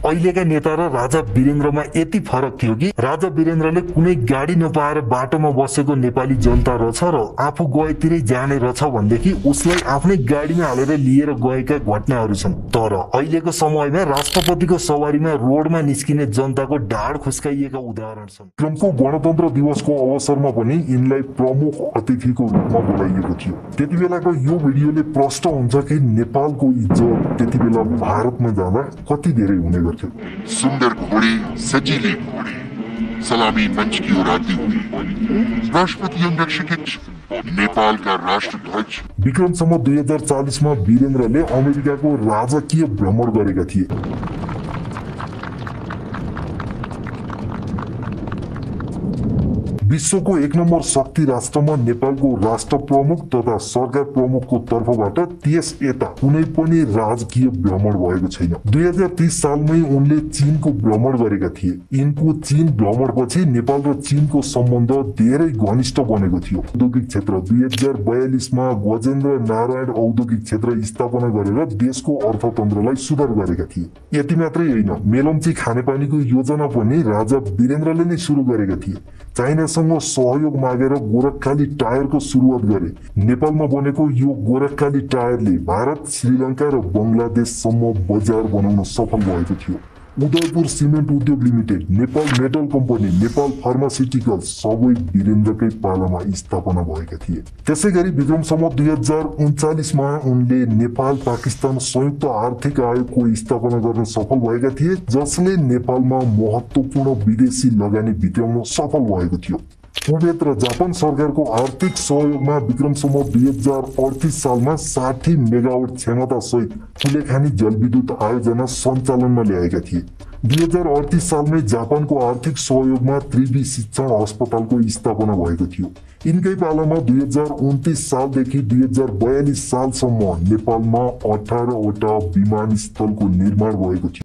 अहिलेका नेता र राजा वीरेन्द्रमा यति फरक थियो कि राजा वीरेन्द्रले कुनै गाडी नपाएर बाटोमा बसेको नेपाली जनता रहेछ र आफू गएतिरै जाने रहेछ भनेदेखि उसलाई आफ्नै गाडीमा हालेर लिएर गएका घटनाहरू छन्। तर अहिलेको समयमा राष्ट्रपतिको सवारीमा रोडमा निस्किने जनताको ढाड खुस्काइएका उदाहरण छन्। विक्रमको गणतन्त्र दिवसको अवसरमा पनि यिनलाई प्रमुख अतिथिको रूपमा बोलाइएको थियो। त्यति बेलाको यो भिडियोले प्रश्न हुन्छ कि नेपालको इज्जत त्यति बेला भारतमा जाँदा कति धेरै हुने गर्थ्यो। सुन्दर घोडे, सजिले घोडे, सलामी मंच की ओर आती हुई राष्ट्रपति अंगरक्षित नेपालका राष्ट्रध्वज। विक्रमसम्म 2040 मा वीरेन्द्रले अमेरिकाको राजकीय भ्रमण गरेका थिए। विश्वको 1 नम्बर शक्ति राष्ट्रमा नेपालको राष्ट्र प्रमुख तथा सरकार प्रमुखको तर्फबाट त्यस यता कुनै पनि राजकीय भ्रमण भएको छैन। 2030 सालमै उनले चीनको भ्रमण गरेका थिए। यिनको चीन भ्रमणपछि नेपाल र चीनको सम्बन्ध धेरै घनिष्ठ बनेको थियो। औद्योगिक क्षेत्र 2042 मा गजेन्द्र नारायण औद्योगिक क्षेत्र स्थापना गरेर देशको अर्थतन्त्रलाई सुधार गरेका थिए। यति मात्रै होइन, मेलम्ची खानेपानीको योजना पनि राजा वीरेन्द्रले नै सुरु गरेका थिए। चाइनासँग सहयोग मागेर गोरखखाली टायरको सुरुवात गरे। नेपालमा बनेको यो गोरखखाली टायरले भारत, श्रीलङ्का र बङ्गलादेशसम्म बजार बनाउन सफल भएको थियो। उदयपुर सिमेन्ट उद्योग limited, Nepal metal company, Nepal pharmaceuticals सबै वीरेन्द्रकै पालामा स्थापना भएका थिए। त्यसैगरी विक्रमसम्म 2039 मा उनले नेपाल पाकिस्तान संयुक्त आर्थिक आयोगको स्थापना गर्न सफल भएका थिए, जसले नेपालमा महत्त्वपूर्ण विदेशी लगानी भित्र्याउन सफल भएको थियो। कुवेत र जापान सरकारको आर्थिक सहयोगमा विक्रमसम्म 2038 सालमा 60 मेगावाट क्षमता सहित कुलेखानी जलविद्युत आयोजना सञ्चालनमा ल्याएका थिए। 2038 सालमै जापानको आर्थिक सहयोगमा त्रिवी शिक्षण अस्पतालको स्थापना भएको थियो। यिनकै पालामा 2029 सालदेखि 2042 सालसम्म नेपालमा 18 वटा विमानस्थलको निर्माण भएको थियो।